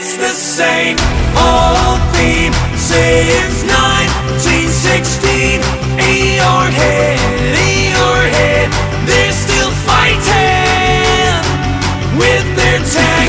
it's the same old theme since 1916. Eeyore head, they're still fighting with their tails.